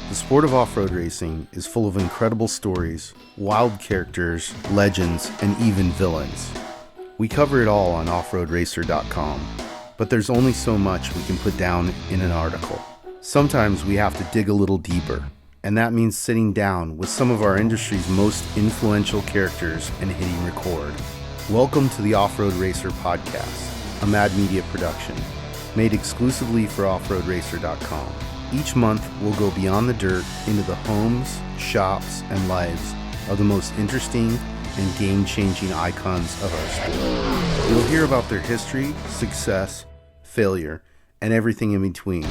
The sport of off-road racing is full of incredible stories, wild characters, legends, and even villains. We cover it all on offroadracer.com, but there's only so much we can put down in an article. Sometimes we have to dig a little deeper, and that means sitting down with some of our industry's most influential characters and hitting record. Welcome to the Off-Road Racer podcast, a Mad Media production, made exclusively for offroadracer.com. Each month, we'll go beyond the dirt into the homes, shops, and lives of the most interesting and game-changing icons of our sport. You'll hear about their history, success, failure, and everything in between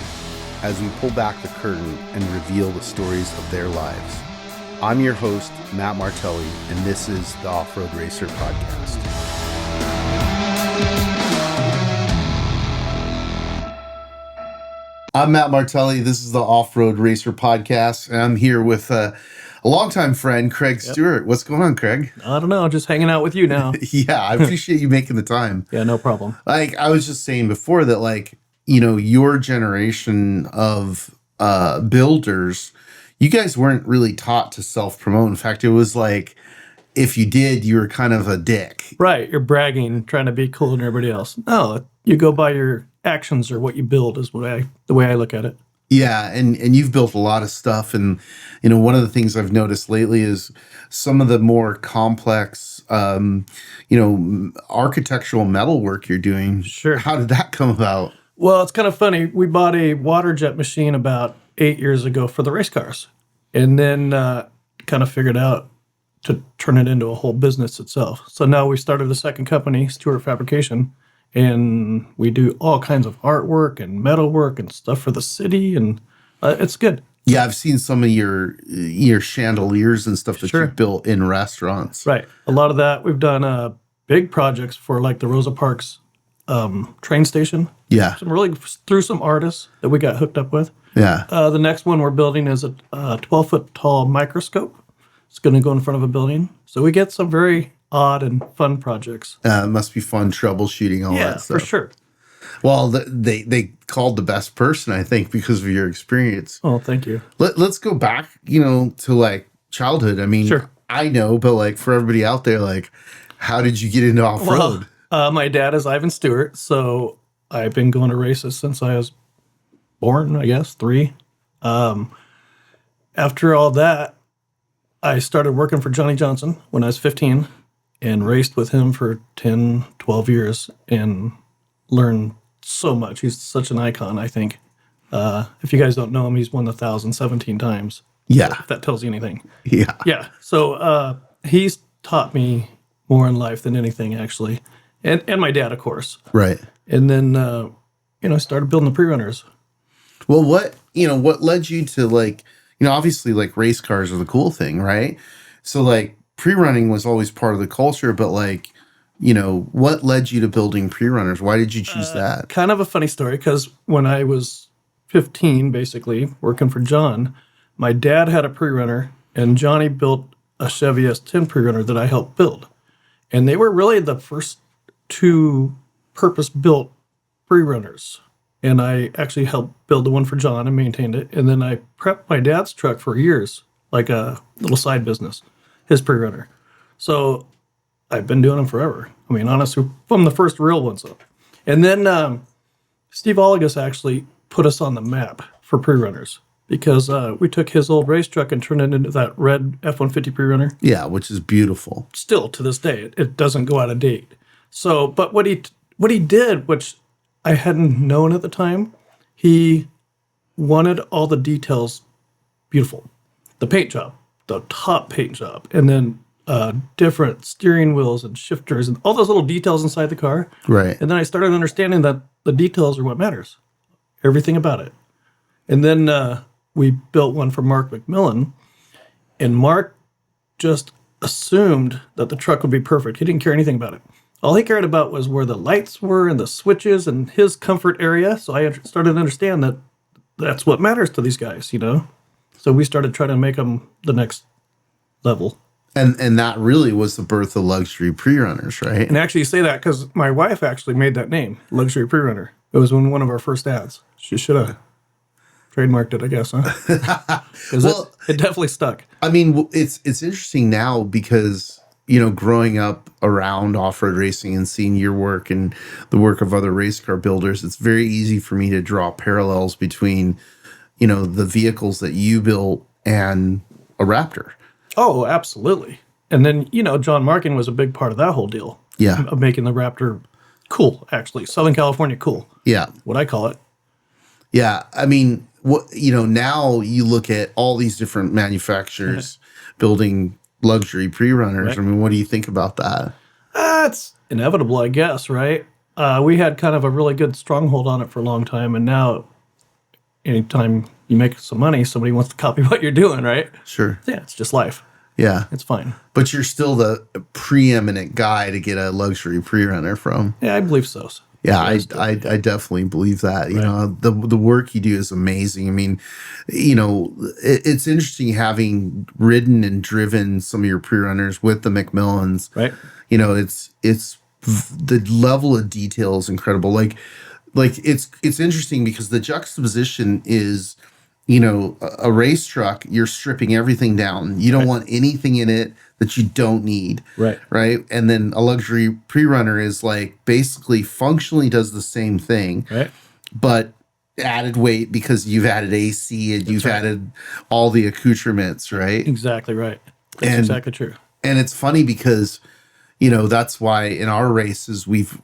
as we pull back the curtain and reveal the stories of their lives. I'm your host, Matt Martelli, and this is the Off-Road Racer podcast. I'm Matt Martelli. This is the Off-Road Racer podcast, and I'm here with a longtime friend, Craig Stewart. What's going on, Craig? I don't know. Just hanging out with you now. Yeah, I appreciate you making the time. Yeah, no problem. Like, I was just saying before that, your generation of builders, you guys weren't really taught to self-promote. In fact, it was like, if you did, you were kind of a dick. Right. You're bragging, trying to be cooler than everybody else. No, you go by your actions or what you build is the way I look at it. Yeah, and you've built a lot of stuff, and one of the things I've noticed lately is some of the more complex, architectural metalwork you're doing. Sure. How did that come about? Well, it's kind of funny. We bought a water jet machine about 8 years ago for the race cars, and then kind of figured out to turn it into a whole business itself. So now we started a second company, Stewart Fabrication, and we do all kinds of artwork and metalwork and stuff for the city, and it's good. Yeah, I've seen some of your chandeliers and stuff that you built in restaurants. Right. A lot of that. We've done big projects for like the Rosa Parks train station. Yeah. Through some artists that we got hooked up with. Yeah. The next one we're building is a 12-foot tall microscope. It's going to go in front of a building. So we get some very odd and fun projects. It must be fun troubleshooting all that stuff. Yeah, for sure. Well, they called the best person, I think, because of your experience. Oh, thank you. Let's go back, to like childhood. I mean, sure. I know, but like for everybody out there, like, how did you get into off-road? Well, my dad is Ivan Stewart, so I've been going to races since I was born, I guess, 3. After all that, I started working for Johnny Johnson when I was 15 and raced with him for 10, 12 years and learned so much. He's such an icon, I think. If you guys don't know him, he's won the 1,000 17 times. Yeah. If that tells you anything. Yeah. Yeah. So he's taught me more in life than anything, actually. And my dad, of course. Right. And then, I started building the prerunners. Well, what led you to obviously like race cars are the cool thing, right? So like pre-running was always part of the culture, but what led you to building pre-runners? Why did you choose that? Kind of a funny story, because when I was 15, basically, working for John, my dad had a pre-runner, and Johnny built a Chevy S10 pre-runner that I helped build. And they were really the first 2 purpose-built pre-runners. And I actually helped build the one for John and maintained it. And then I prepped my dad's truck for years, like a little side business, his pre-runner. So I've been doing them forever. I mean, honestly, from the first real ones up. And then Steve Oligas actually put us on the map for pre-runners because we took his old race truck and turned it into that red F-150 pre-runner. Yeah, which is beautiful. Still, to this day, it doesn't go out of date. So, but what he did, which I hadn't known at the time, he wanted all the details beautiful. The paint job, the top paint job, and then different steering wheels and shifters and all those little details inside the car. Right. And then I started understanding that the details are what matters. Everything about it. And then we built one for Mark McMillin, and Mark just assumed that the truck would be perfect. He didn't care anything about it. All he cared about was where the lights were and the switches and his comfort area. So I started to understand that that's what matters to these guys, So we started trying to make them the next level. And that really was the birth of luxury pre-runners, right? And actually you say that because my wife actually made that name, Luxury Prerunner. It was in one of our first ads. She should have Trademarked it, I guess, huh? 'Cause Well, it definitely stuck. I mean, it's interesting now because, growing up around off-road racing and seeing your work and the work of other race car builders, it's very easy for me to draw parallels between, the vehicles that you built and a Raptor. Oh, absolutely. And then, John Markin was a big part of that whole deal. Yeah. Of making the Raptor cool, actually. Southern California cool. Yeah. What I call it. Yeah. I mean, now you look at all these different manufacturers building luxury prerunners. Right. I mean, what do you think about that? It's inevitable, I guess, right? We had kind of a really good stronghold on it for a long time, and now anytime you make some money, somebody wants to copy what you're doing, right? Sure. Yeah, it's just life. Yeah. It's fine. But you're still the preeminent guy to get a luxury prerunner from. Yeah, I believe so. Yeah, I definitely believe that. The work you do is amazing. I mean, it's interesting having ridden and driven some of your prerunners with the McMillins. Right. It's the level of detail is incredible. Like it's interesting because the juxtaposition is, a race truck, you're stripping everything down. You don't want anything in it that you don't need. Right. Right. And then a luxury prerunner is like basically functionally does the same thing. Right. But added weight because you've added AC and you've added all the accoutrements, right? Exactly right. That's exactly true. And it's funny because, that's why in our races we've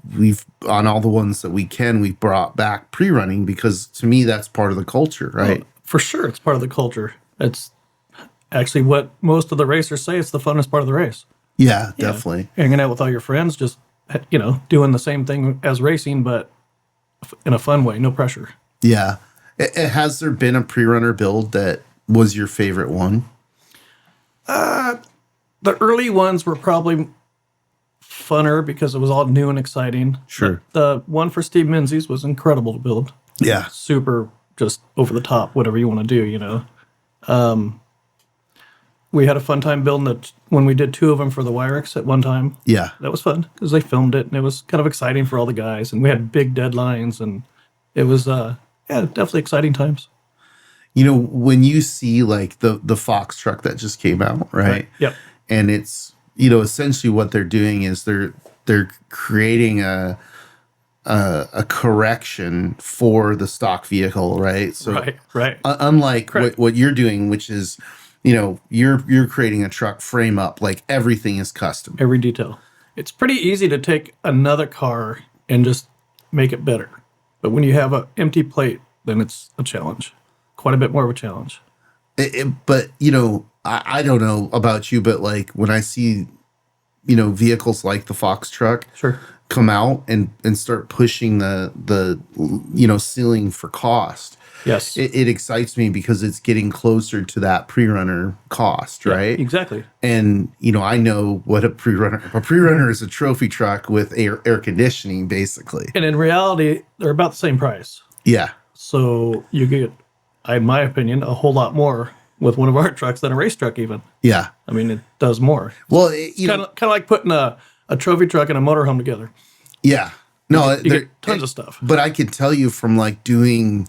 on all the ones that we've brought back pre-running, because to me that's part of the culture, right? Well, for sure, it's part of the culture. It's actually what most of the racers say. It's the funnest part of the race. Yeah, definitely. Hanging out with all your friends, just doing the same thing as racing, but in a fun way, no pressure. Yeah. Has there been a pre-runner build that was your favorite one? The early ones were probably funner because it was all new and exciting. Sure. The one for Steve Menzies was incredible to build. Yeah. Super, just over the top, whatever you want to do, We had a fun time building it when we did 2 of them for the Wyrex at one time. Yeah. That was fun because they filmed it and it was kind of exciting for all the guys. And we had big deadlines and it was, definitely exciting times. When you see like the Fox truck that just came out, right? Yep. And it's, essentially what they're doing is they're creating a correction for the stock vehicle, right? So right. Unlike what you're doing, which is, you're creating a truck frame up, like everything is custom. Every detail. It's pretty easy to take another car and just make it better. But when you have an empty plate, then it's a challenge. Quite a bit more of a challenge. But, I don't know about you, but like when I see, vehicles like the Fox truck Sure. come out and start pushing the ceiling for cost. Yes. It excites me because it's getting closer to that pre-runner cost, right? Yeah, exactly. And, I know what a pre-runner is a trophy truck with air conditioning, basically. And in reality, they're about the same price. Yeah. So you get, in my opinion, a whole lot more with one of our trucks than a race truck even. Yeah. I mean, it does more. Well, Kind of like putting a trophy truck and a motorhome together. yeah. No, You get tons of stuff. But I can tell you from like doing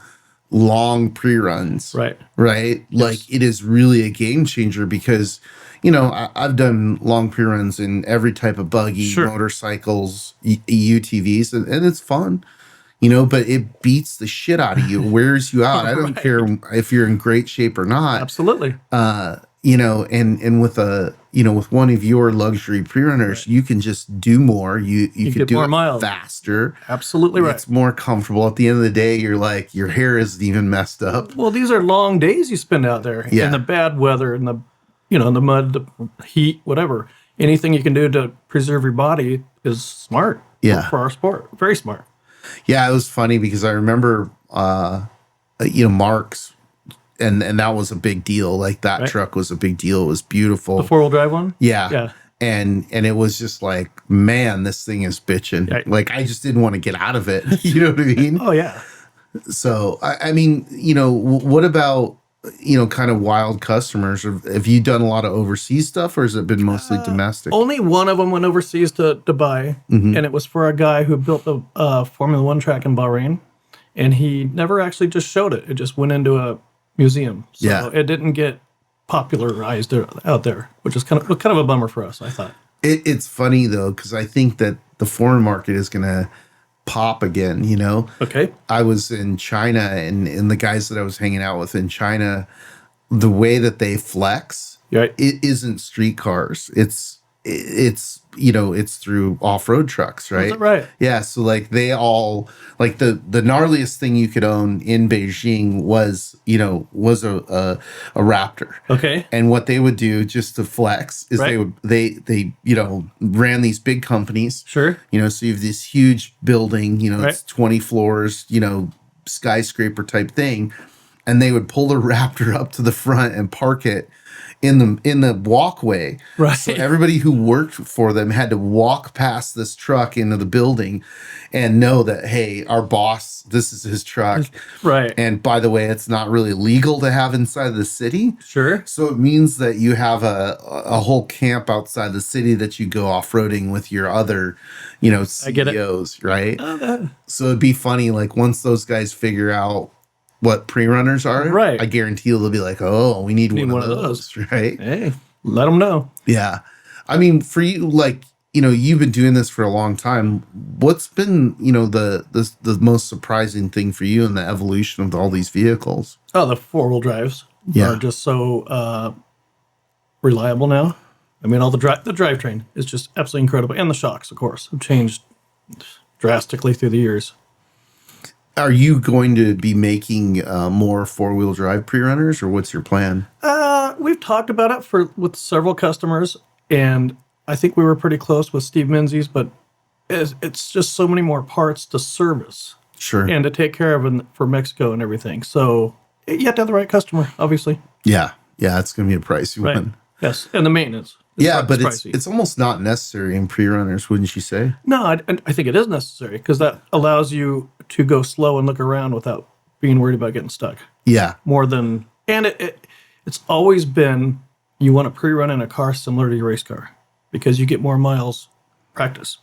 long pre-runs, Right. Right? Yes. Like it is really a game changer because, I've done long pre-runs in every type of buggy, Sure. motorcycles, UTVs, and it's fun. But it beats the shit out of you, wears you out. I don't care if you're in great shape or not. Absolutely. And with with one of your luxury pre-runners, you can just do more. You can get do more it miles. faster. Absolutely right. It's more comfortable. At the end of the day, you're like, your hair isn't even messed up. Well, these are long days you spend out there Yeah. in the bad weather, in the, the mud, the heat, whatever. Anything you can do to preserve your body is smart. Yeah. For our sport. Very smart. Yeah, it was funny because I remember, Mark's, and that was a big deal. Like that Right. truck was a big deal. It was beautiful. The 4-wheel drive one? Yeah. Yeah. And it was just like, man, this thing is bitching. Right. Like I just didn't want to get out of it. You know what I mean? Oh, yeah. So, I mean, what about, kind of wild customers? Have you done a lot of overseas stuff or has it been mostly domestic? Only one of them went overseas to Dubai, Mm-hmm. and it was for a guy who built the Formula One track in Bahrain. and he never actually just showed it. It just went into a museum. So Yeah. it didn't get popularized out there, which is kind of a bummer for us, I thought. It's funny though, because I think that the foreign market is going to pop again, you know? Okay. I was in China, and the guys that I was hanging out with in China, the way that they flex, Right. it isn't street cars. It's you know, it's through off-road trucks, right? Is that right? Yeah. So like they all, like the gnarliest thing you could own in Beijing was, you know, was a Raptor. Okay. And what they would do just to flex is Right. they you know, ran these big companies. Sure. You know, so you have this huge building, you know, Right. it's 20 floors, you know, skyscraper type thing. And they would pull the Raptor up to the front and park it in the walkway. Right. So everybody who worked for them had to walk past this truck into the building and know that, hey, our boss, this is his truck. Right. And by the way, it's not really legal to have inside the city. Sure. So it means that you have a whole camp outside the city that you go off-roading with your other, you know, I get it. CEOs, right? So it'd be funny, like once those guys figure out what prerunners are, Right. I guarantee you they'll be like, oh, we need one of those, right? Hey, let them know. Yeah. I mean, for you, like, you know, you've been doing this for a long time. What's been, you know, the most surprising thing for you in the evolution of all these vehicles? Oh, the 4-wheel drives are just so reliable now. I mean, all the drivetrain is just absolutely incredible. And the shocks, of course, have changed drastically through the years. Are you going to be making more 4-wheel drive prerunners, or what's your plan? We've talked about it with several customers, and I think we were pretty close with Steve Menzies, but it's just so many more parts to service Sure. and to take care of for Mexico and everything. So you have to have the right customer, obviously. Yeah. Yeah, it's going to be a pricey Right. one. Yes, and the maintenance. Yeah, but pricey. it's almost not necessary in prerunners, wouldn't you say? No, I think it is necessary because that allows you to go slow and look around without being worried about getting stuck. Yeah. More than, and it's always been, you want to pre-run in a car similar to your race car because you get more miles practice,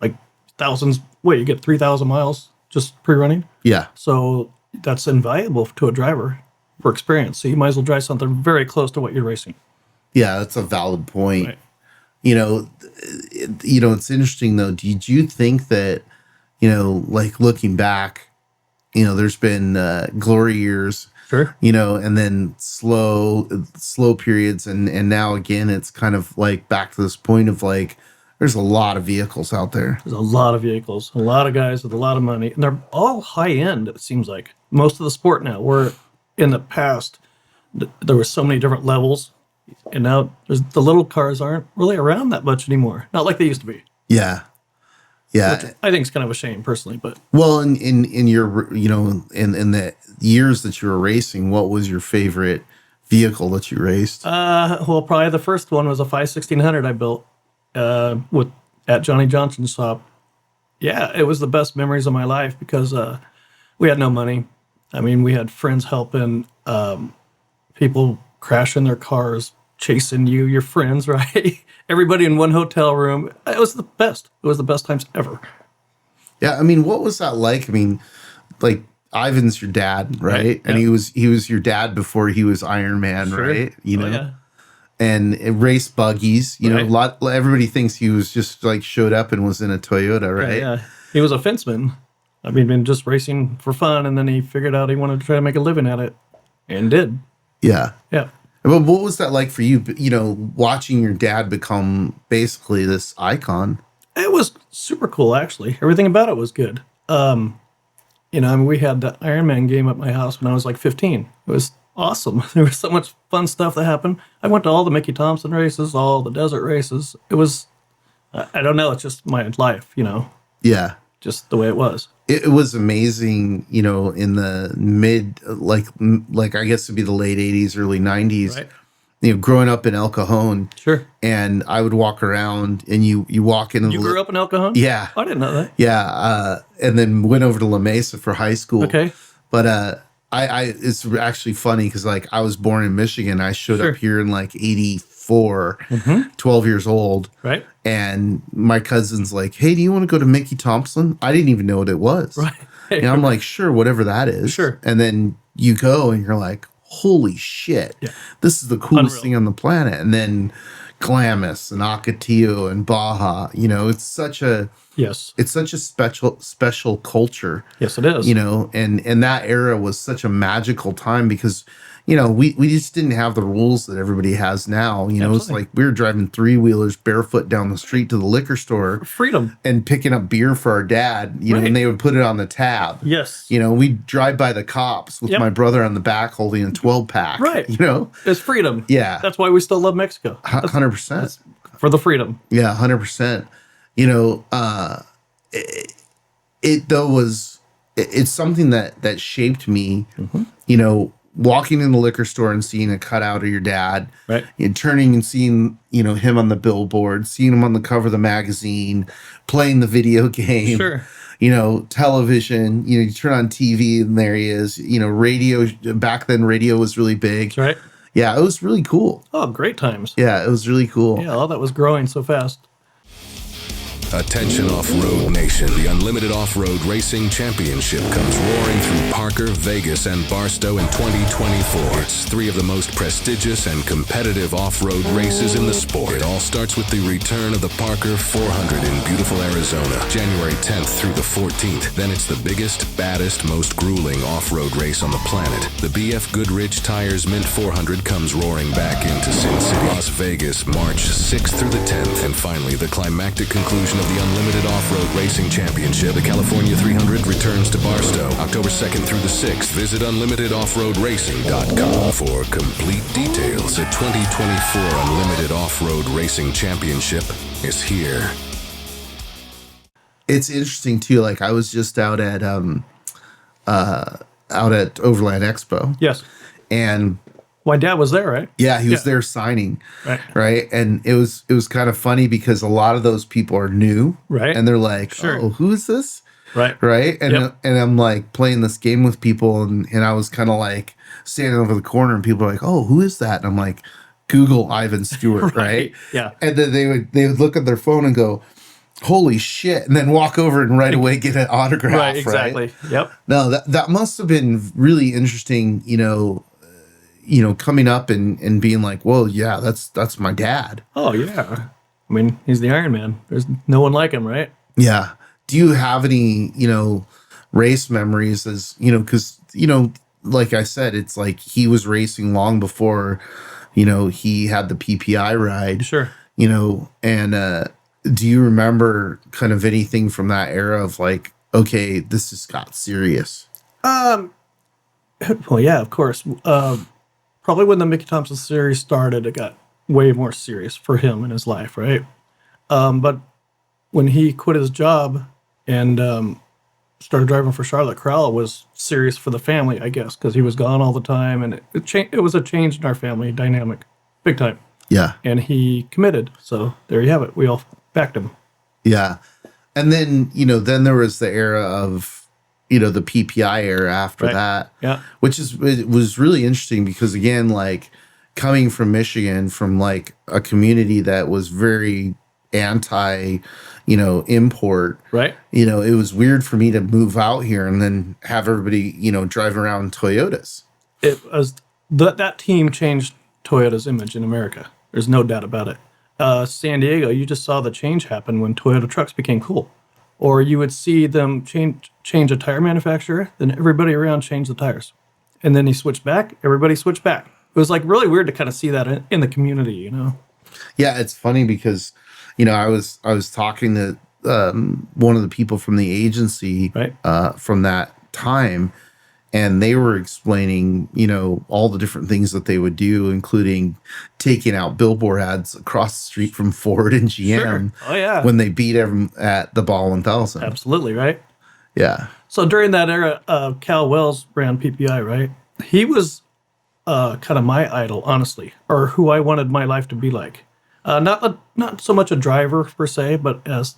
like thousands. Wait, you get 3,000 miles just pre-running. Yeah. So that's invaluable to a driver for experience. So you might as well drive something very close to what you're racing. Yeah, that's a valid point. Right. You know, it's interesting though. Did you think that, you know, like looking back, you know, there's been glory years, Sure. you know, and then slow periods, and now again it's kind of like back to this point of like there's a lot of vehicles out there. There's a lot of vehicles, a lot of guys with a lot of money, and they're all high end. It seems like most of the sport now. Where in the past there were so many different levels, and now the little cars aren't really around that much anymore. Not like they used to be. Yeah. Yeah. Which I think is kind of a shame personally, but Well, in your, you know, in the years that you were racing, what was your favorite vehicle that you raced? well, probably the first one was a 1600 I built at Johnny Johnson's shop. Yeah, it was the best memories of my life because we had no money. I mean, we had friends helping, people crashing their cars, chasing your friends, right? Everybody in one hotel room. It was the best. It was the best times ever. Yeah, I mean, what was that like? I mean, like Ivan's your dad, right? And yeah. he was your dad before he was Ironman, Sure. right? You know, yeah. and it raced buggies. You know, everybody thinks he was just like showed up and was in a Toyota, right? Yeah. He was a fenceman. I mean, been just racing for fun, and then he figured out he wanted to try to make a living at it, and did. Yeah. Yeah. But what was that like for you? You know, watching your dad become basically this icon. It was super cool, actually. Everything about it was good. You know, I mean, we had the Ironman game at my house when I was like 15. It was awesome. There was so much fun stuff that happened. I went to all the Mickey Thompson races, all the desert races. It was, I don't know, it's just my life, you know, Yeah. just the way it was. It was amazing, you know, in the mid, like I guess it'd be the late 80s, early 90s, Right. you know, growing up in El Cajon. Sure. And I would walk around and you walk into You grew up in El Cajon? Yeah. I didn't know that. Yeah. And then went over to La Mesa for high school. Okay. But it's actually funny because like I was born in Michigan. I showed Sure. up here in like 84, 12 years old. Right. And my cousin's like, hey, do you want to go to Mickey Thompson? I didn't even know what it was. Right. And I'm like, sure, whatever that is. Sure. And then you go and you're like, holy shit, this is the coolest Unreal. thing on the planet. And then Glamis and Ocotillo and Baja, it's such a special culture. Yes, it is. And that era was such a magical time because we just didn't have the rules that everybody has now. It's like we were driving 3-wheelers barefoot down the street to the liquor store. Freedom. And picking up beer for our dad, and they would put it on the tab. Yes. We'd drive by the cops with my brother on the back holding a 12-pack. Right. It's freedom. Yeah. That's why we still love Mexico. 100%. For the freedom. Yeah, 100%. It's something that shaped me, walking in the liquor store and seeing a cutout of your dad, right? And turning and seeing, him on the billboard, seeing him on the cover of the magazine, playing the video game, sure. Television, you turn on TV and there he is, radio. Back then, radio was really big. That's right. Yeah, it was really cool. Oh, great times. Yeah, it was really cool. Yeah, all that was growing so fast. Attention Off-Road Nation. The Unlimited Off-Road Racing Championship comes roaring through Parker, Vegas, and Barstow in 2024. It's 3 of the most prestigious and competitive off-road races in the sport. It all starts with the return of the Parker 400 in beautiful Arizona, January 10th through the 14th. Then it's the biggest, baddest, most grueling off-road race on the planet. The BF Goodrich Tires Mint 400 comes roaring back into Sin City, Las Vegas, March 6th through the 10th. And finally, the climactic conclusion of the Unlimited Off-Road Racing Championship, the California 300, returns to Barstow, October 2nd through the 6th. Visit unlimitedoffroadracing.com for complete details. The 2024 Unlimited Off-Road Racing Championship is here. It's interesting too. Like I was just out at Overland Expo. Yes. And my dad was there, right? Yeah, he was there signing. Right. And it was kind of funny because a lot of those people are new. Right. And they're like, sure. Oh, who is this? Right. Right. And and I'm like playing this game with people and I was kind of like standing over the corner and people are like, oh, who is that? And I'm like, Google Ivan Stewart, right? Yeah. And then they would look at their phone and go, holy shit, and then walk over and right away get an autograph. Right, exactly. Right? Yep. No, that must have been really interesting, coming up and being like, well, yeah, that's my dad. Oh, yeah. I mean, he's the Ironman. There's no one like him, right? Yeah. Do you have any, race memories as, because, like I said, it's like he was racing long before, he had the PPI ride. Sure. And do you remember kind of anything from that era of like, okay, this just got serious? Well, yeah, of course. Probably when the Mickey Thompson series started, it got way more serious for him in his life, right? But when he quit his job and started driving for Charlotte Corral, was serious for the family, I guess, because he was gone all the time, and it was a change in our family dynamic, big time. Yeah. And he committed, so there you have it. We all backed him. Yeah. And then, then there was the era of, the PPI era after that. Yeah. It was really interesting because, again, like coming from Michigan, from like a community that was very anti, import. Right. It was weird for me to move out here and then have everybody, drive around Toyotas. It was that team changed Toyota's image in America. There's no doubt about it. San Diego, you just saw the change happen when Toyota trucks became cool. Or you would see them change a tire manufacturer, then everybody around changed the tires. And then he switched back, everybody switched back. It was like really weird to kind of see that in the community, Yeah, it's funny because, I was talking to one of the people from the agency from that time, and they were explaining, all the different things that they would do, including taking out billboard ads across the street from Ford and GM. Sure. Oh, yeah. When they beat them at the Ball 1000. Absolutely, right? Yeah. So during that era, Cal Wells ran PPI, right? He was kind of my idol, honestly, or who I wanted my life to be like. Not so much a driver per se, but as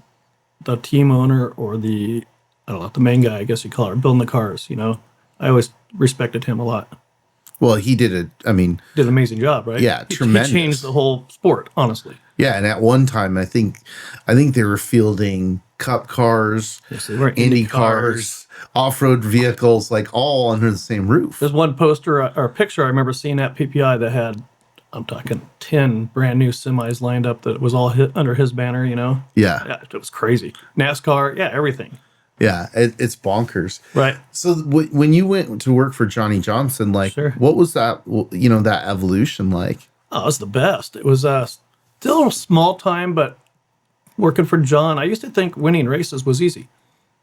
the team owner or the main guy, I guess you call it, building the cars, I always respected him a lot. Well, he did did an amazing job, right? Yeah, tremendous. He changed the whole sport, honestly. Yeah, and at one time, I think they were fielding cup cars, Yes, they were Indy cars, off-road vehicles, like all under the same roof. There's one poster or picture I remember seeing at PPI that had, I'm talking 10 brand new semis lined up that was all under his banner, you know? Yeah. It was crazy. NASCAR, yeah, everything. Yeah, it's bonkers. Right. So when you went to work for Johnny Johnson, like, Sure. what was that, that evolution like? Oh, it was the best. It was still a small time, but working for John, I used to think winning races was easy.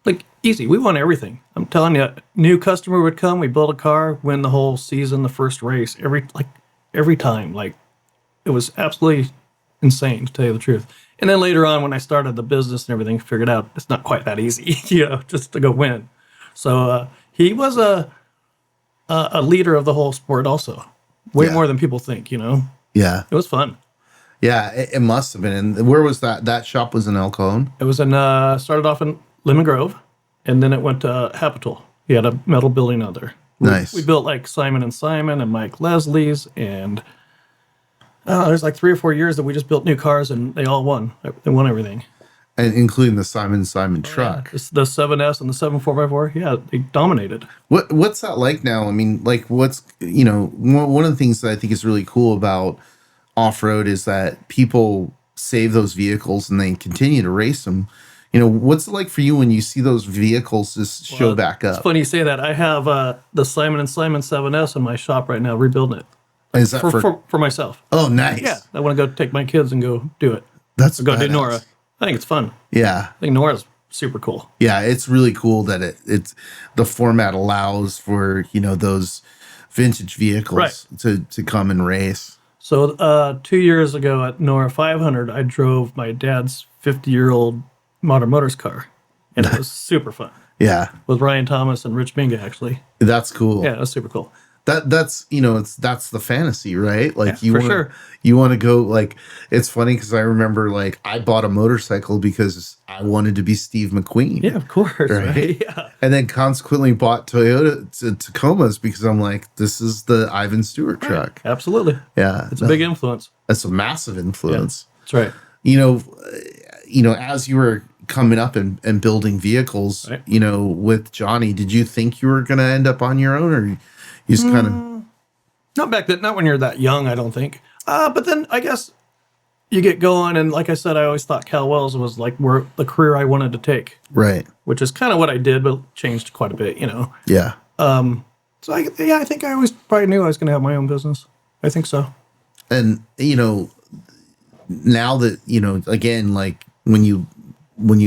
Like, easy. We won everything. I'm telling you, new customer would come, we build a car, win the whole season, the first race, every time. Like, it was absolutely insane, to tell you the truth. And then later on, when I started the business and everything, figured out it's not quite that easy, just to go win. So he was a leader of the whole sport also. Way more than people think, Yeah. It was fun. Yeah, it must have been. And where was that? That shop was in El Cajon? It was started off in Lemon Grove, and then it went to Hapital. He had a metal building out there. Nice. We built like Simon & Simon and Mike Leslie's, and there's like 3 or 4 years that we just built new cars, and they all won. They won everything. And including the Simon truck. The 7S and the 74x4, yeah, they dominated. What's that like now? I mean, like, what's, one of the things that I think is really cool about off-road is that people save those vehicles and they continue to race them. What's it like for you when you see those vehicles just show back up? It's funny you say that. I have the Simon & Simon 7S in my shop right now, rebuilding it. Is that for myself? Oh, nice. Yeah, I want to go take my kids and go do it. That's go do badass. Nora. I think it's fun. Yeah. I think Nora's super cool. Yeah, it's really cool that it's the format allows for, those vintage vehicles to come and race. So 2 years ago at Nora 500, I drove my dad's 50-year-old Modern Motors car, and it was super fun. Yeah. With Ryan Thomas and Rich Minga, actually. That's cool. Yeah, it was super cool. That's that's the fantasy, right? Like, yeah, you want to go, like, it's funny because I remember, like, I bought a motorcycle because I wanted to be Steve McQueen. Yeah, of course. Right? Yeah. And then consequently bought Toyota Tacomas because I'm like, this is the Ivan Stewart truck. Absolutely. Yeah. It's a big influence. That's a massive influence. Yeah, that's right. As you were coming up and building vehicles, with Johnny, did you think you were going to end up on your own, or you just kind of... Not back then, not when you're that young, I don't think. But then I guess you get going, and like I said, I always thought Cal Wells was like the career I wanted to take. Right. Which is kind of what I did, but changed quite a bit, Yeah. So I think I always probably knew I was going to have my own business. I think so. And, now that, again, like, when you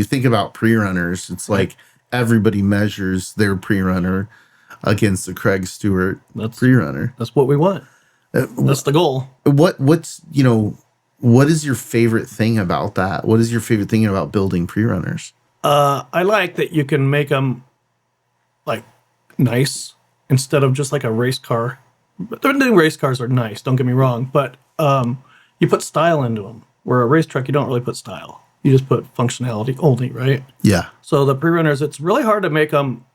think about prerunners, it's like everybody measures their prerunner against the Craig Stewart prerunner. That's what we want. That's the goal. What's what is your favorite thing about that? What is your favorite thing about building prerunners? I like that you can make them like nice instead of just like a race car. But the new race cars are nice, don't get me wrong, but you put style into them. Where a race truck, you don't really put style. You just put functionality only, right? Yeah. So the prerunners, it's really hard to make them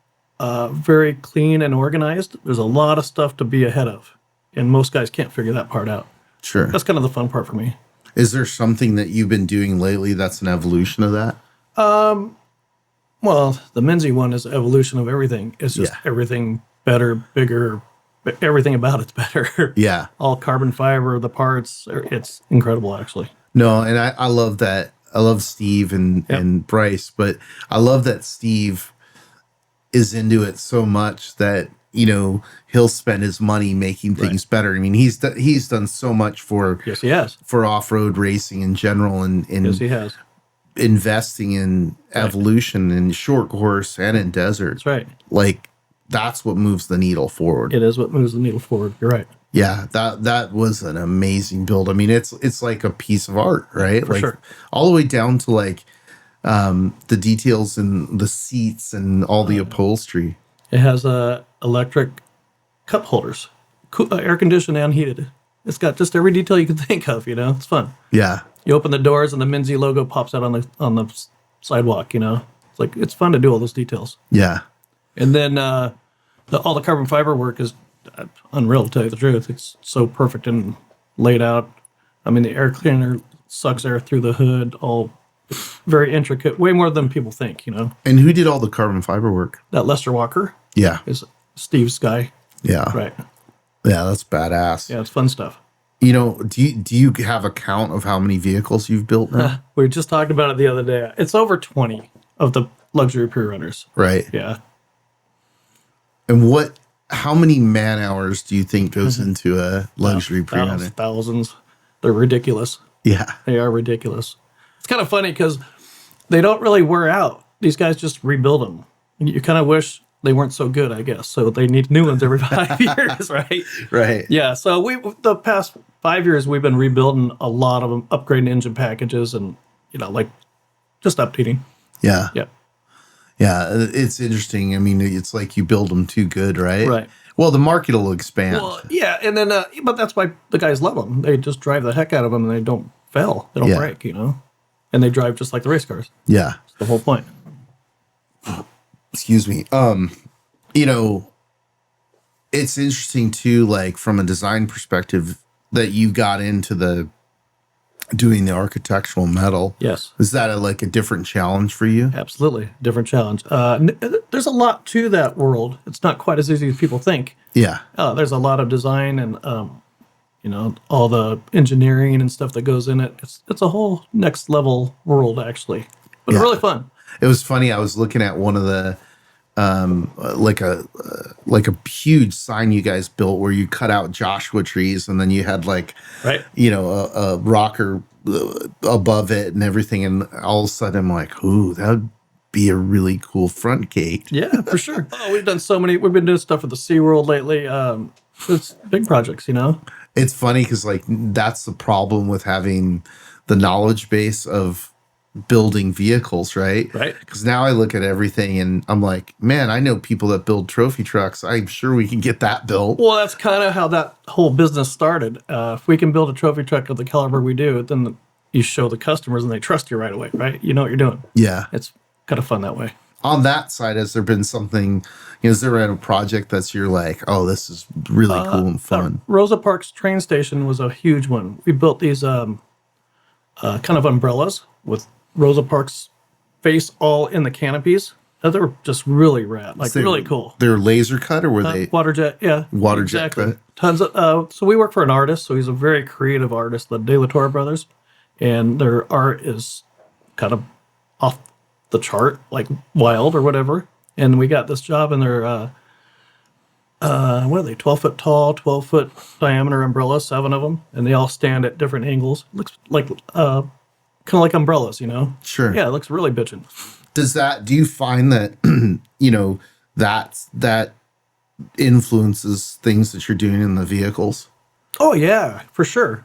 very clean and organized. There's a lot of stuff to be ahead of, and most guys can't figure that part out. Sure. That's kind of the fun part for me. Is there something that you've been doing lately that's an evolution of that? Well, the Menzies one is an evolution of everything. It's just everything better, bigger, everything about it's better. Yeah. All carbon fiber, the parts. It's incredible, actually. No, and I love that. I love Steve and Bryce, but I love that Steve is into it so much that, he'll spend his money making things better. I mean, he's done so much for he has. For off-road racing in general, and yes, he has. Investing in evolution in short course and in desert. That's right. Like, that's what moves the needle forward. It is what moves the needle forward. You're right. Yeah, that was an amazing build. I mean, it's like a piece of art, right? For like sure. All the way down to like the details and the seats and all the upholstery. It has electric cup holders, air conditioned and heated. It's got just every detail you can think of. It's fun. Yeah. You open the doors and the Menzies logo pops out on the sidewalk. It's like it's fun to do all those details. Yeah. And then all the carbon fiber work is unreal, to tell you the truth. It's so perfect and laid out. I mean, the air cleaner sucks air through the hood, all Very intricate, way more than people think, And who did all the carbon fiber work? That Lester Walker Yeah. is Steve's guy. Yeah. Right. Yeah, that's badass. Yeah, it's fun stuff. Do you have a count of how many vehicles you've built now? We just talked about it the other day. It's over 20 of the luxury pre-runners. Right. Yeah. And how many man hours do you think goes into a luxury pre-runner? Thousands. They're ridiculous. Yeah. They are ridiculous. It's kind of funny because they don't really wear out. These guys just rebuild them. You kind of wish they weren't so good, I guess. So they need new ones every 5 years, right? Right. Yeah. So the past 5 years, we've been rebuilding a lot of them, upgrading engine packages and, like just updating. Yeah. Yeah. Yeah. It's interesting. I mean, it's like you build them too good, right? Right. Well, the market will expand. Well, yeah. And then, but that's why the guys love them. They just drive the heck out of them and they don't fail. They don't break, and they drive just like the race cars. Yeah. That's the whole point. Excuse me. It's interesting too, like from a design perspective, that you got into doing the architectural metal. Yes. Is that a different challenge for you? Absolutely. Different challenge. There's a lot to that world. It's not quite as easy as people think. Yeah. There's a lot of design and, all the engineering and stuff that goes in it. It's a whole next level world, actually. But really fun. It was funny. I was looking at one of the, like a huge sign you guys built where you cut out Joshua trees and then you had right. A rocker above it and everything. And all of a sudden I'm like, ooh, that would be a really cool front gate. Yeah, for sure. We've been doing stuff with the SeaWorld lately. It's big projects, It's funny because that's the problem with having the knowledge base of building vehicles, right? Right. Because now I look at everything and I'm like, man, I know people that build trophy trucks. I'm sure we can get that built. Well, that's kind of how that whole business started. If we can build a trophy truck of the caliber we do, then you show the customers and they trust you right away, right? You know what you're doing. Yeah. It's kind of fun that way. On that side, has there been something, is there a project you're like, oh, this is really cool and fun? Rosa Parks train station was a huge one. We built these kind of umbrellas with Rosa Parks face all in the canopies. They were just really rad, really cool. They're laser cut or were they? Water jet, yeah. Water jet cut. Tons of, so we work for an artist, so he's a very creative artist, the De La Torre brothers, and their art is kind of off the chart, like wild or whatever. And we got this job and they're, what are they, 12 foot tall, 12 foot diameter umbrellas, 7 of them, and they all stand at different angles. Looks like, kind of like umbrellas, Sure. Yeah, it looks really bitchin'. Do you find that, that influences things that you're doing in the vehicles? Oh yeah, for sure.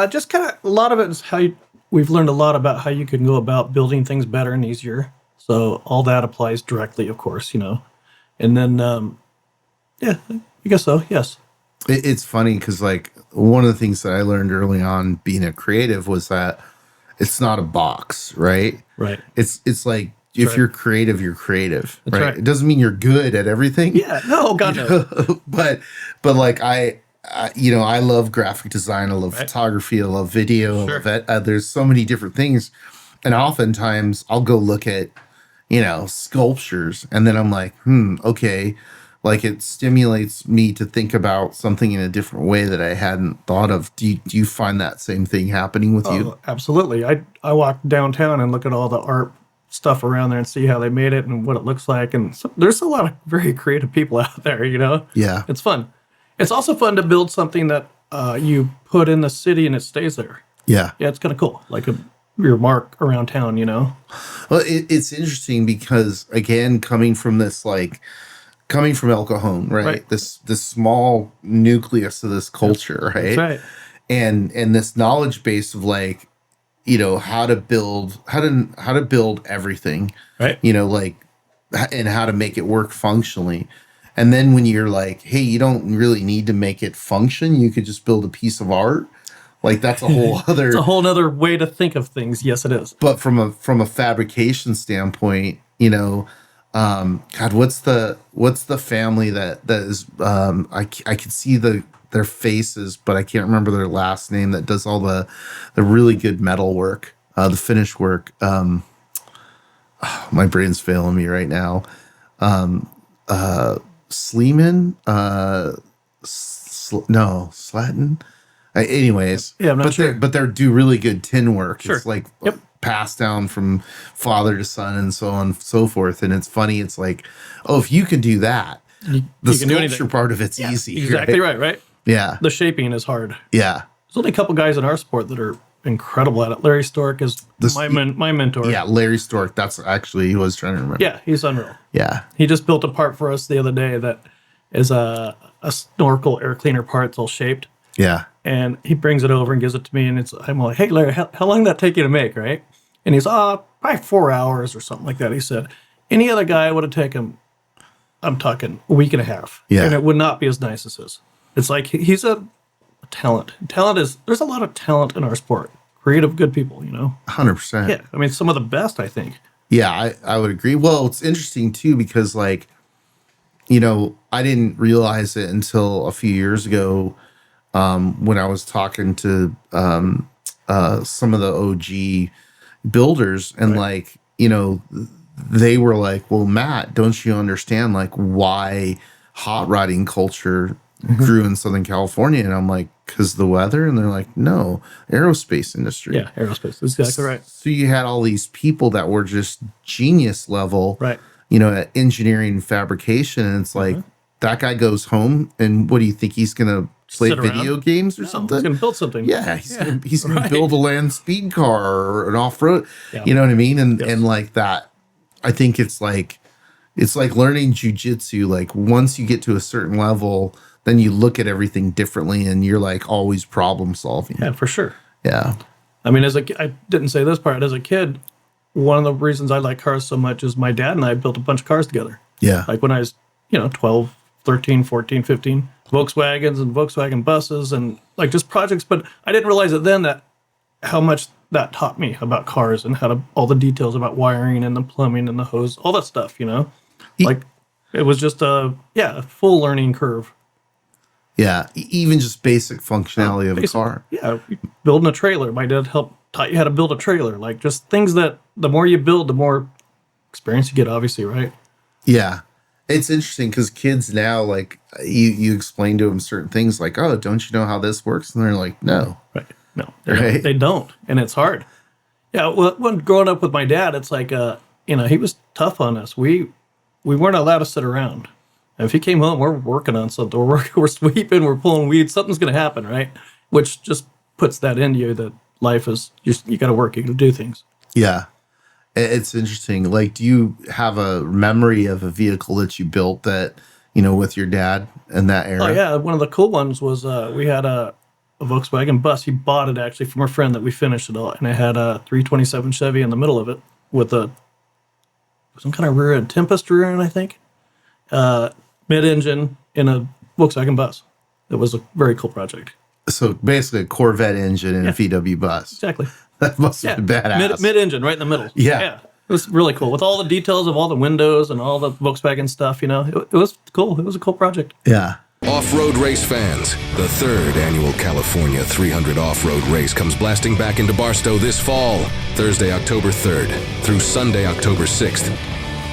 Just kind of, a lot of it is we've learned a lot about how you can go about building things better and easier. So all that applies directly, of course, and then, yeah, I guess so. Yes. It's funny because one of the things that I learned early on being a creative was that it's not a box, right? Right. It's like, if you're creative, you're creative, right? right. It doesn't mean you're good at everything. Yeah, no, God no. but I love graphic design. I love photography. I love video. Sure. I love it. There's so many different things. And oftentimes I'll go look at, sculptures and then I'm like, okay. It stimulates me to think about something in a different way that I hadn't thought of. Do you find that same thing happening with you? Absolutely. I walk downtown and look at all the art stuff around there and see how they made it and what it looks like. And so, there's a lot of very creative people out there, Yeah. It's fun. It's also fun to build something that you put in the city and it stays there. Yeah. Yeah, it's kind of cool. Like your mark around town, Well, it's interesting because, again, coming from El Cajon, right? This small nucleus of this culture, right? That's right. And this knowledge base of how to build everything, right? And how to make it work functionally. And then when you're like, hey, you don't really need to make it function, you could just build a piece of art. That's a whole other. It's a whole other way to think of things. Yes, it is. But from a fabrication standpoint, God, what's the family that is? I could see their faces, but I can't remember their last name. That does all the really good metal work. the finish work. My brain's failing me right now. Sleeman, no, Slatton. Anyways, Yeah, I'm not sure. But they do really good tin work. Sure. It's like Yep. passed down from father to son and so on and so forth. And it's funny. It's like, oh, if you can do that, the you can do sculpture anything. part of it's easy. Exactly right? Yeah. The shaping is hard. Yeah. There's only a couple guys in our sport that are incredible at it. Larry Stork is my mentor. Yeah. Larry Stork. That's actually, he was trying to remember. Yeah, he's unreal. Yeah. He just built a part for us the other day that is a snorkel air cleaner part. It's all shaped. Yeah. And he brings it over and gives it to me. And I'm like, hey, Larry, how long did that take you to make, right? And he's, probably 4 hours or something like that. He said, any other guy would have taken, I'm talking a week and a half. Yeah. And it would not be as nice as his. It's like he's a talent. There's a lot of talent in our sport. Creative, good people, 100%. Yeah. I mean, some of the best, I think. Yeah, I would agree. Well, it's interesting too, because like, I didn't realize it until a few years ago, when I was talking to some of the OG builders, and Right. they were like, well, Matt, don't you understand like why hot rodding culture grew in Southern California? And I'm like, because the weather? And they're like, no, aerospace industry. Yeah, aerospace. That's exactly right. So you had all these people that were just genius level, Right. At engineering and fabrication. And it's like, that guy goes home, and what do you think? He's going to play Sit around? video games or He's something? going to build something. Yeah, he's gonna Right. build a land speed car or an off road. Yeah. You know what I mean? And Yes. and like that, I think it's like learning jujitsu. Like once you get to a certain level, then you look at everything differently, and you're like always problem solving. Yeah, for sure. Yeah, I mean, I didn't say this part. As a kid, one of the reasons I like cars so much is my dad and I built a bunch of cars together. yeah, Like when I was, 12, 13, 14, 15, Volkswagens and Volkswagen buses and like just projects. But I didn't realize it then that how much that taught me about cars and all the details about wiring and the plumbing and the hose, all that stuff, Like it was just a full learning curve. yeah. Even just basic functionality of a car. Yeah, building a trailer. My dad taught you how to build a trailer. Like just things that the more you build, the more experience you get, obviously, right? Yeah. It's interesting because kids now, like you explain to them certain things like, oh, don't you know how this works? And they're like, no. Right. No, Right. they don't. And it's hard. Yeah. Well, when growing up with my dad, it's like, he was tough on us. We weren't allowed to sit around. And if he came home, we're working on something. We're sweeping, we're pulling weeds. Something's going to happen, right? Which just puts that into you that life is you got to work. You got to do things. Yeah. It's interesting. Like, do you have a memory of a vehicle that you built that, with your dad in that era? Oh, yeah. One of the cool ones was we had a Volkswagen bus. He bought it actually from a friend that we finished it all. And it had a 327 Chevy in the middle of it with some kind of rear end, Tempest rear end, I think. Mid-engine in a Volkswagen bus. It was a very cool project. So basically a Corvette engine and a VW bus. Exactly. That must have been badass. Mid-engine, right in the middle. Yeah. It was really cool with all the details of all the windows and all the Volkswagen stuff. It was cool. It was a cool project. Yeah. Off-road race fans, the third annual California 300 off-road race comes blasting back into Barstow this fall, Thursday, October 3rd through Sunday, October 6th.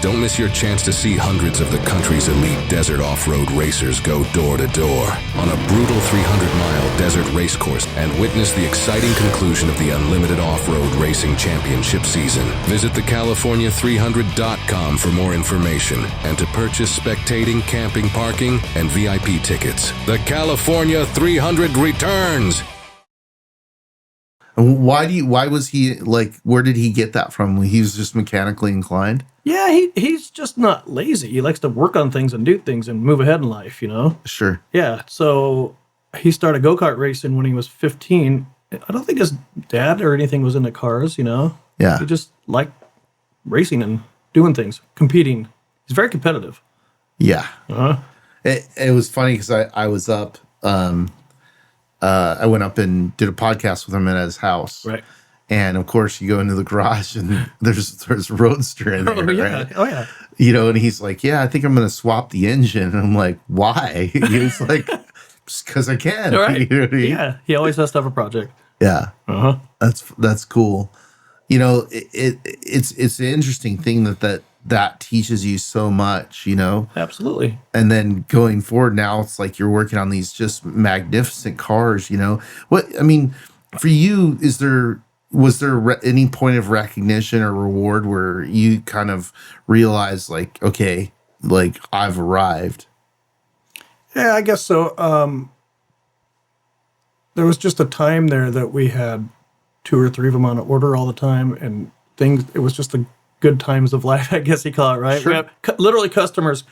Don't miss your chance to see hundreds of the country's elite desert off-road racers go door to door on a brutal 300-mile desert race course and witness the exciting conclusion of the unlimited off-road racing championship season. Visit thecalifornia300.com for more information and to purchase spectating, camping, parking, and VIP tickets. The California 300 returns! And why was he like, where did he get that from? He was just mechanically inclined? Yeah, he's just not lazy. He likes to work on things and do things and move ahead in life, Sure. Yeah, so he started go-kart racing when he was 15. I don't think his dad or anything was into cars, Yeah. He just liked racing and doing things, competing. He's very competitive. Yeah. Uh-huh. It was funny because I was up, I went up and did a podcast with him at his house. Right. And of course, you go into the garage and there's Roadster in there. Oh, yeah. Right? Oh, yeah. And he's like, yeah, I think I'm going to swap the engine. And I'm like, why? He's like, just because I can. All right. You know what I mean? Yeah, he always has to have a project. Yeah. Uh-huh. That's cool. it's an interesting thing that teaches you so much, Absolutely. and then going forward now, it's like you're working on these just magnificent cars. What I mean, for you, was there any point of recognition or reward where you kind of realized like, okay, like I've arrived? Yeah, I guess so. There was just a time there that we had 2 or 3 of them on order all the time, and it was just the good times of life, I guess you call it, right? Sure. We have literally customers,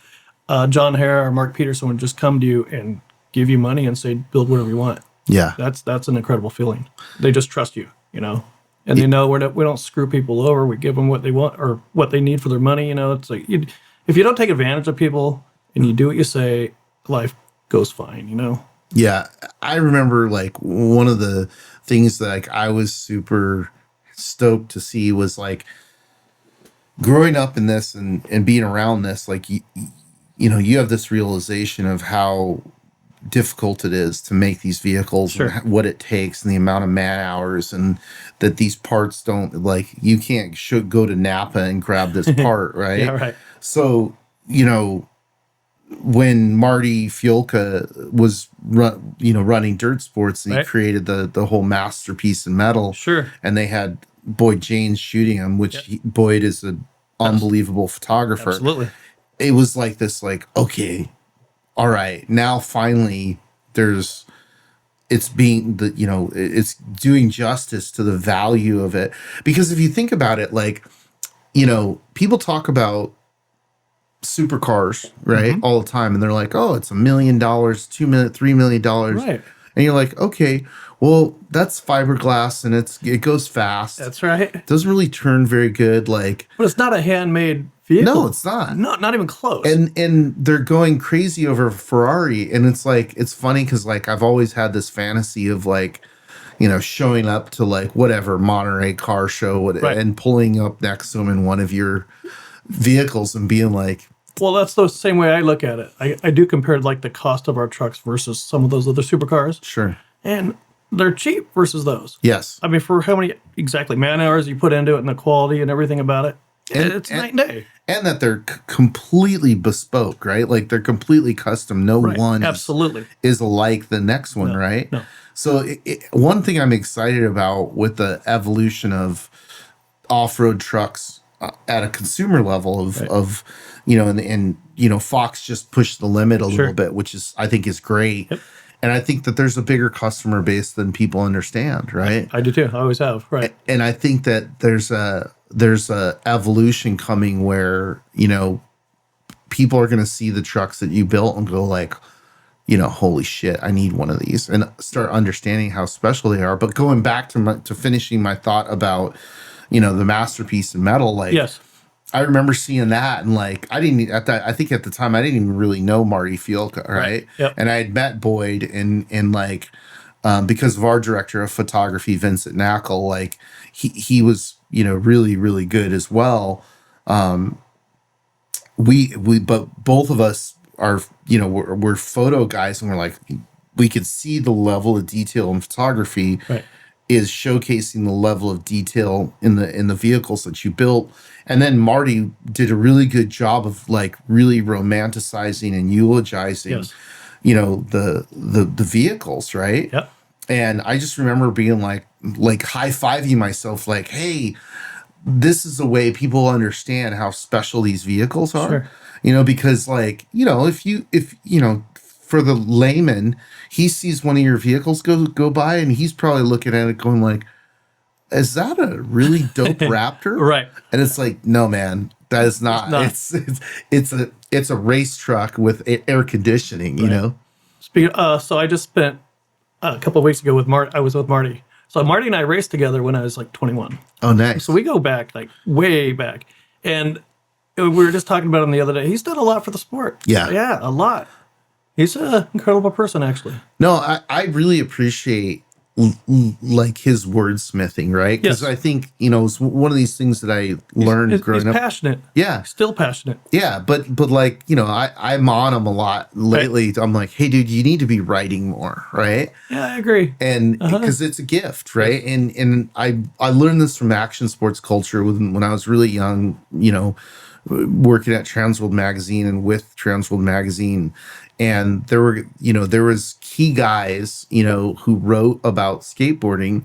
John Hare or Mark Peterson would just come to you and give you money and say, build whatever you want. Yeah. That's an incredible feeling. They just trust you, and they know we don't screw people over. We give them what they want or what they need for their money. It's like if you don't take advantage of people and you do what you say, life goes fine. Yeah, I remember like one of the things that like I was super stoked to see was like growing up in this and being around this, like you have this realization of how difficult it is to make these vehicles. Sure. And what it takes and the amount of man hours, and that these parts don't, like, you can't go to Napa and grab this part, right? Yeah, right. So, when Marty Fiolka was running dirt sports, and he Right. created the whole masterpiece in metal. Sure. And they had Boyd Janes shooting him, which Boyd is an unbelievable photographer. Absolutely. It was like this, like, okay, all right, now finally it's doing justice to the value of it. Because if you think about it, like, people talk about supercars, right, all the time, and they're like, oh, it's $1 million, $2 million, $3 million. Right. And you're like, okay, well, that's fiberglass and it goes fast. That's right. It doesn't really turn very good. Like, But it's not a handmade vehicle. no, it's not. Not even close. And they're going crazy over Ferrari, and it's like, it's funny because like I've always had this fantasy of like, showing up to like whatever Monterey car show and pulling up next to them in one of your vehicles and being like, well, that's the same way I look at it. I do compare like the cost of our trucks versus some of those other supercars, sure, and they're cheap versus those. yes, I mean, for how many exactly man hours you put into it and the quality and everything about it, it's night and day. and that they're completely bespoke, right? Like they're completely custom. No Right. one Absolutely. is alike the next one, right? No. So one thing I'm excited about with the evolution of off-road trucks at a consumer level of Fox just pushed the limit a little bit, which I think is great. Yep. And I think that there's a bigger customer base than people understand, right? I do too. I always have. Right. And I think that there's a evolution coming where, people are going to see the trucks that you built and go like, holy shit, I need one of these, and start understanding how special they are. But going back to finishing my thought about, the masterpiece in metal, like, Yes. I remember seeing that, and like, I think at the time I didn't even really know Marty Fiolka, right? Yep. And I had met Boyd and like, because of our director of photography, Vincent Knackle, like he was, really, really good as well. But both of us are, we're photo guys, and we're like, we could see the level of detail in photography is showcasing the level of detail in the vehicles that you built. And then Marty did a really good job of like really romanticizing and eulogizing, the vehicles, right? Yep. And I just remember being like high-fiving myself, like, hey, this is the way people understand how special these vehicles are. Sure. Because like, if for the layman, he sees one of your vehicles go by, and he's probably looking at it going like, is that a really dope Raptor? Right. And it's like, no, man, that is not. It's a race truck with air conditioning, Speaking. So I just spent a couple of weeks ago with Marty. I was with Marty. So Marty and I raced together when I was like 21. Oh, nice. So we go back, like way back. And we were just talking about him the other day. He's done a lot for the sport. Yeah. Yeah, a lot. He's an incredible person, actually. No, I really appreciate like his wordsmithing, right? Because Yes. I think, it's one of these things that I learned growing He's up. passionate. Yeah. Still passionate. Yeah. But like, I'm on him a lot lately. I'm like, hey, dude, you need to be writing more, right? Yeah, I agree. And because it's a gift, right? And I learned this from action sports culture when I was really young, working at Transworld Magazine and with Transworld Magazine. And there was key guys, who wrote about skateboarding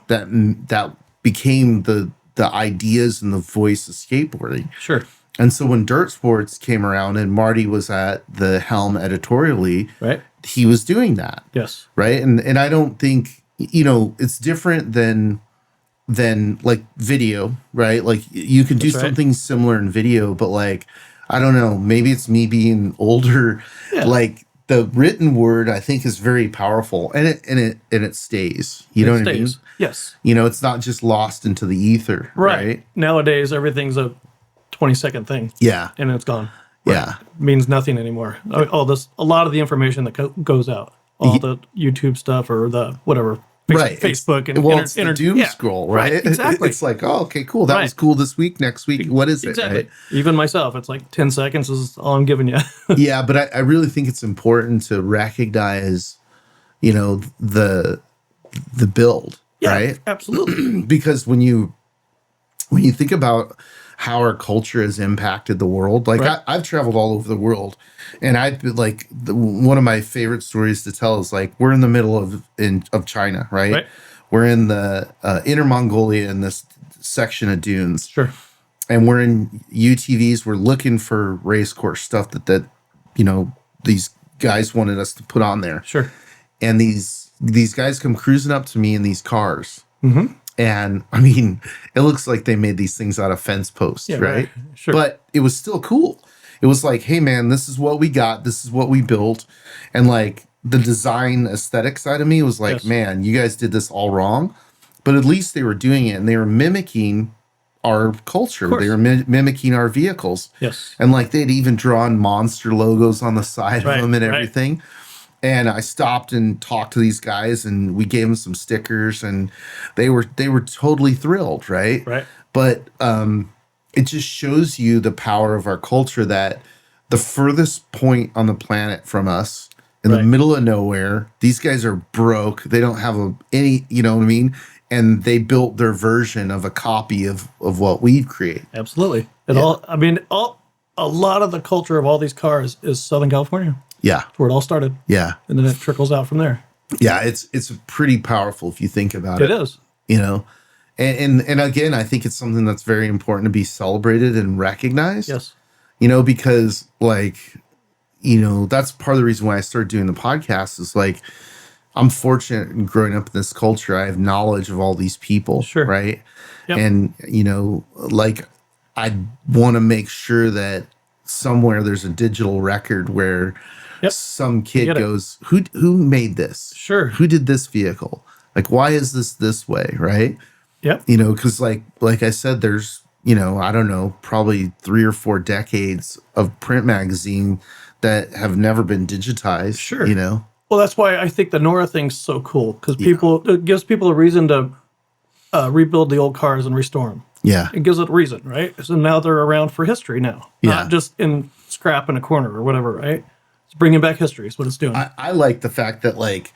that became the ideas and the voice of skateboarding. Sure. And so when dirt sports came around and Marty was at the helm editorially, Right. he was doing that. Yes. Right. And I don't think, it's different than like video, right? Like you can do That's right. something similar in video, but like, I don't know, maybe it's me being older. Yeah. Like the written word, I think, is very powerful, and it stays. You know what I mean? Yes. It's not just lost into the ether, right? Nowadays, everything's a 20-second thing. Yeah, And it's gone. yeah, It means nothing anymore. A lot of the information that goes out, all the YouTube stuff or the whatever. right. Facebook and it's the doom scroll, right? Exactly. It's like, oh, okay, cool. That was cool this week. Next week, what is it? Right? Even myself, it's like 10 seconds is all I'm giving you. Yeah, but I really think it's important to recognize, the build, right? Absolutely. Because when you think about how our culture has impacted the world, like Right. I've traveled all over the world, and I've been like one of my favorite stories to tell is like we're in the middle of China, right? Right. We're in the Inner Mongolia in this section of dunes, Sure. and we're in UTVs. We're looking for race course stuff that these guys wanted us to put on there. Sure. And these guys come cruising up to me in these cars. Mm-hmm. And I mean, it looks like they made these things out of fence posts, Yeah, right? Sure. But it was still cool. It was like, hey man, this is what we got. This is what we built. And like the design aesthetic side of me was like, Yes. man, you guys did this all wrong. But at least they were doing it and they were mimicking our culture. course. They were mimicking our vehicles. Yes. And like they'd even drawn monster logos on the side Right, of them and right. everything. And I stopped and talked to these guys and we gave them some stickers and they were totally thrilled, right? Right. But it just shows you the power of our culture that the furthest point on the planet from us in the Right. middle of nowhere, these guys are broke. They don't have any, you know what I mean? And they built their version of a copy of what we've created. Absolutely. And a lot of the culture of all these cars is Southern California. Yeah. That's where it all started. Yeah. And then it trickles out from there. Yeah. It's pretty powerful if you think about it. It is. And again, I think it's something that's very important to be celebrated and recognized. Yes. Because like, that's part of the reason why I started doing the podcast is like, I'm fortunate in growing up in this culture. I have knowledge of all these people. Sure. Right. Yep. And, like I want to make sure that somewhere there's a digital record where Yep. some kid Get it. goes, who made this? Sure. Who did this vehicle? Like, why is this way? Right. Yep. Because like I said, there's, I don't know, probably 3 or 4 decades of print magazine that have never been digitized. Sure. Well, that's why I think the Nora thing's so cool because it gives people a reason to rebuild the old cars and restore them. Yeah. It gives it a reason, right? So now they're around for history now, Yeah. not just in scrap in a corner or whatever, right? It's bringing back history is what it's doing. I like the fact that like,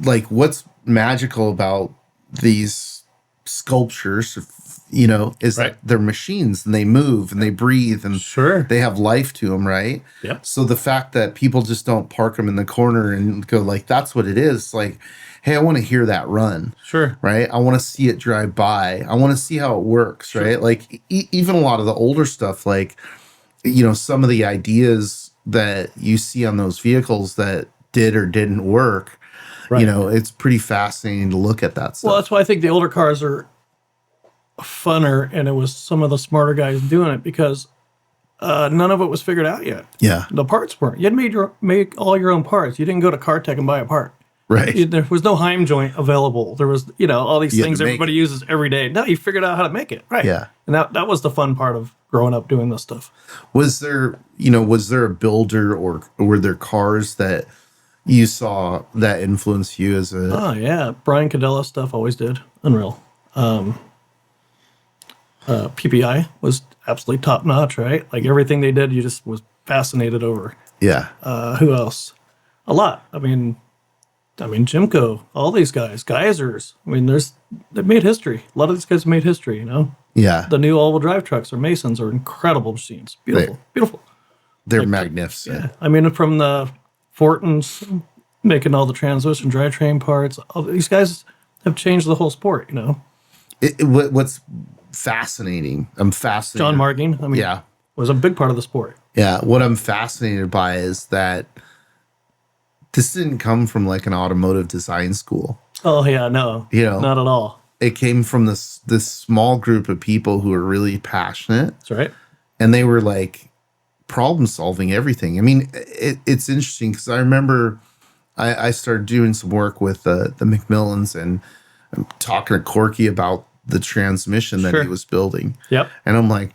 like what's magical about these sculptures, is Right. that they're machines and they move and they breathe and Sure. they have life to them, right? Yep. So the fact that people just don't park them in the corner and go like, that's what it is. Like, hey, I want to hear that run. Sure. Right. I want to see it drive by. I want to see how it works. Sure. Right. Like even a lot of the older stuff, like, some of the ideas that you see on those vehicles that did or didn't work, Right. it's pretty fascinating to look at that stuff. Well, that's why I think the older cars are funner, and it was some of the smarter guys doing it because none of it was figured out yet. Yeah. The parts weren't. You had to make all your own parts. You didn't go to CarTech and buy a part. Right. There was no Heim joint available. There was, all these You had things to make everybody uses every day. No, you figured out how to make it. Right. Yeah. And that was the fun part of growing up doing this stuff. Was there a builder or were there cars that, you saw that influence you as a... Oh, yeah. Brian Cadella stuff always did. Unreal. PPI was absolutely top notch, right? Like everything they did, you just was fascinated over. Yeah. Who else? A lot. I mean, Jimco, all these guys, Geysers. I mean, they made history. A lot of these guys made history, you know? Yeah. The new all-wheel drive trucks or Masons are incredible machines. Beautiful. Beautiful. They're magnificent. Yeah. I mean, from the Fortons making all the transmission drivetrain parts, all these guys have changed the whole sport, you know? What's fascinating, I'm fascinated. John Marking, yeah, was a big part of the sport. Yeah. What I'm fascinated by is that this didn't come from like an automotive design school. Oh, yeah, no. You know, not at all. It came from this small group of people who were really passionate. That's right. And they were like problem solving everything. I mean, it's interesting because I remember I started doing some work with the McMillins, and I'm talking to Corky about the transmission that he was building. Yep. And I'm like,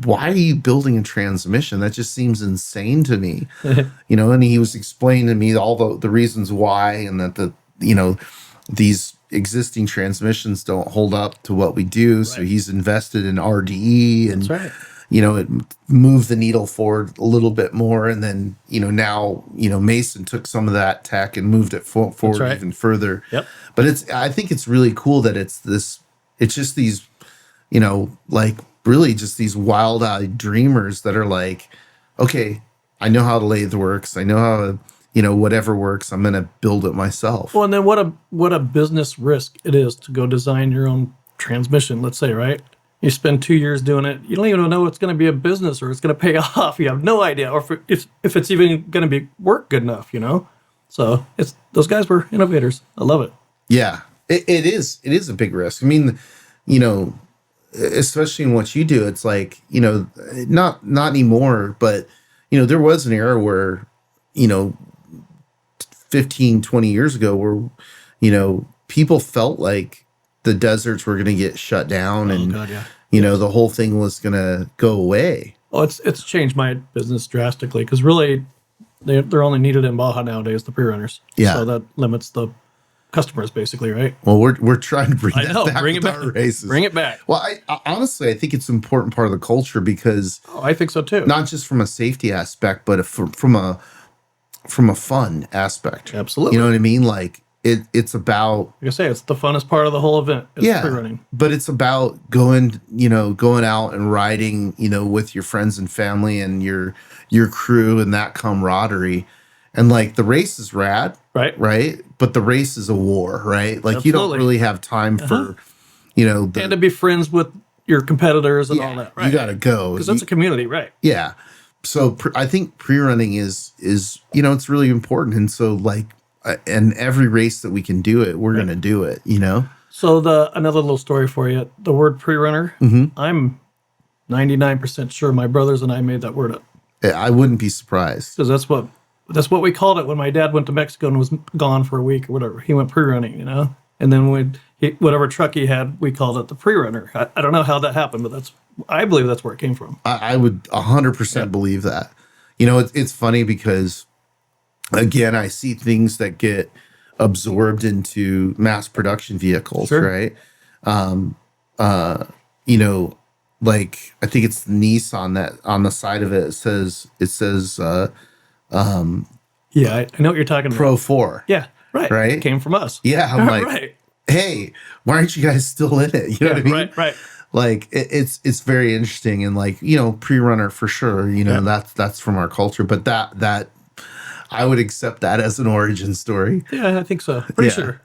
why are you building a transmission? That just seems insane to me. You know, and he was explaining to me all the reasons why, and that these existing transmissions don't hold up to what we do. Right. So he's invested in RDE, and that's right. You know, it moved the needle forward a little bit more. And then, you know, now, you know, Mason took some of that tech and moved it forward right. even further. Yep. But I think it's really cool that it's just these, you know, like really just these wild-eyed dreamers that are like, okay, I know how the lathe works. I know how, you know, whatever works, I'm going to build it myself. Well, and then what a business risk it is to go design your own transmission, let's say, right? You spend 2 years doing it. You don't even know it's going to be a business or it's going to pay off. You have no idea, or if it's even going to work good enough, you know? So those guys were innovators. I love it. Yeah, it is. It is a big risk. I mean, you know, especially in what you do, it's like, you know, not anymore, but, you know, there was an era where, you know, 15, 20 years ago where, you know, people felt like the deserts were going to get shut down and, God, yeah. you know, the whole thing was going to go away. Oh, it's changed my business drastically because really they're only needed in Baja nowadays, the prerunners. Yeah. So that limits the customers basically, right? Well, we're trying to bring that back bring it back. Our races. Bring it back. Well, I honestly, I think it's an important part of the culture because I think so too. Not just from a safety aspect, but from a fun aspect. Absolutely. You know what I mean? Like it's about, like I say, it's the funnest part of the whole event. It's pre-running. But it's about going out and riding, you know, with your friends and family and your crew and that camaraderie. And like the race is rad, right? But the race is a war, right? Like Absolutely. You don't really have time for, you know, and to be friends with your competitors and all that, right? You got to go because that's a community, right? Yeah. So I think pre-running is you know, it's really important, and so like, and every race that we can do it, we're going to do it, you know? So another little story for you, the word pre-runner, I'm 99% sure my brothers and I made that word up. I wouldn't be surprised. Because that's what we called it when my dad went to Mexico and was gone for a week or whatever. He went pre-running, you know? And then whatever truck he had, we called it the pre-runner. I don't know how that happened, but I believe that's where it came from. I would 100% believe that. You know, it's funny because, again, I see things that get absorbed into mass production vehicles, right? You know, like I think it's Nissan that on the side of it says yeah, I know what you're talking about. Pro 4. Yeah, right. It came from us. Yeah, I'm like, hey, why aren't you guys still in it? You know what I mean? Right. Like it's very interesting, and like, you know, pre-runner for sure. You know, that's from our culture, but that I would accept that as an origin story. Yeah, I think so. Pretty sure.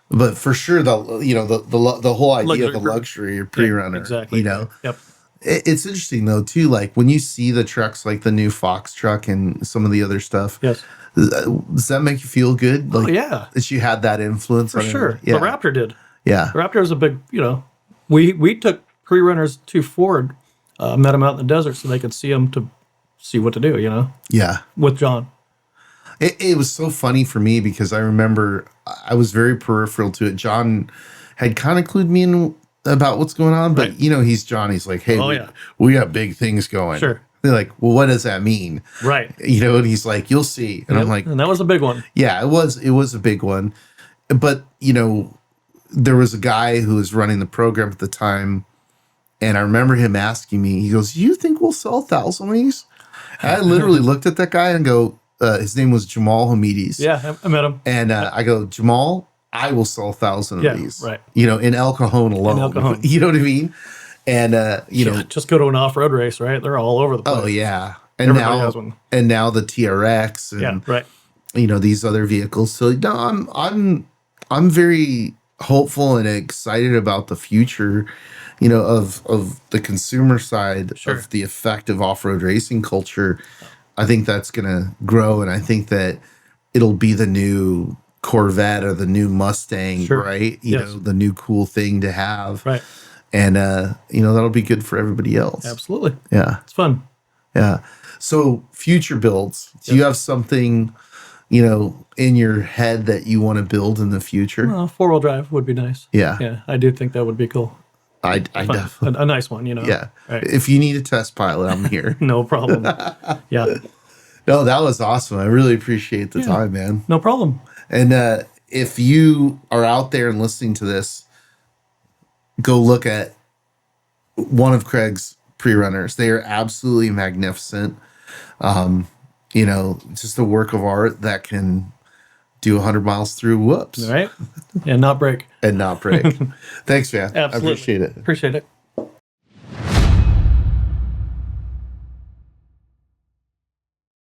But for sure, the whole idea of the luxury or pre-runner, exactly. You know, yep. It's interesting though too. Like when you see the trucks, like the new Fox truck and some of the other stuff. Yes. Does that make you feel good? Like, that you had that influence. For sure. Yeah. The Raptor did. Yeah. The Raptor was a big. You know, we took pre-runners to Ford, met them out in the desert so they could see them to see what to do. You know. Yeah. With John. It was so funny for me because I remember I was very peripheral to it. John had kind of clued me in about what's going on, but you know, he's John. He's like, hey, we got big things going. Sure. They're like, well, what does that mean? Right. You know, and he's like, you'll see. And I'm like, and that was a big one. yeah, it was a big one. But, you know, there was a guy who was running the program at the time. And I remember him asking me, he goes, you think we'll sell 1,000 of these? And I literally looked at that guy and go, his name was Jamal Hamidis. Yeah, I met him. And I go, Jamal, I will sell 1,000 of these. Right. You know, in El Cajon alone. El Cajon. You know what I mean? And, you know. Just go to an off-road race, right? They're all over the place. Oh, yeah. And Everybody has one. now the TRX and, Yeah, right. you know, these other vehicles. So, no, I'm very hopeful and excited about the future, you know, of the consumer side of the effect of off-road racing culture. I think that's going to grow, and I think that it'll be the new Corvette or the new Mustang, right? You know, the new cool thing to have. Right. And, you know, that'll be good for everybody else. Absolutely. Yeah. It's fun. Yeah. So future builds, do you have something, you know, in your head that you want to build in the future? Well, 4-wheel drive would be nice. Yeah. Yeah, I do think that would be cool. I definitely. A nice one, you know. Yeah. Right. If you need a test pilot, I'm here. No problem. Yeah. No, that was awesome. I really appreciate the time, man. No problem. And if you are out there and listening to this, go look at one of Craig's prerunners. They are absolutely magnificent. You know, just a work of art that can do 100 miles through whoops. All right. And not break. And not break. Thanks, man. Absolutely. I appreciate it. Appreciate it.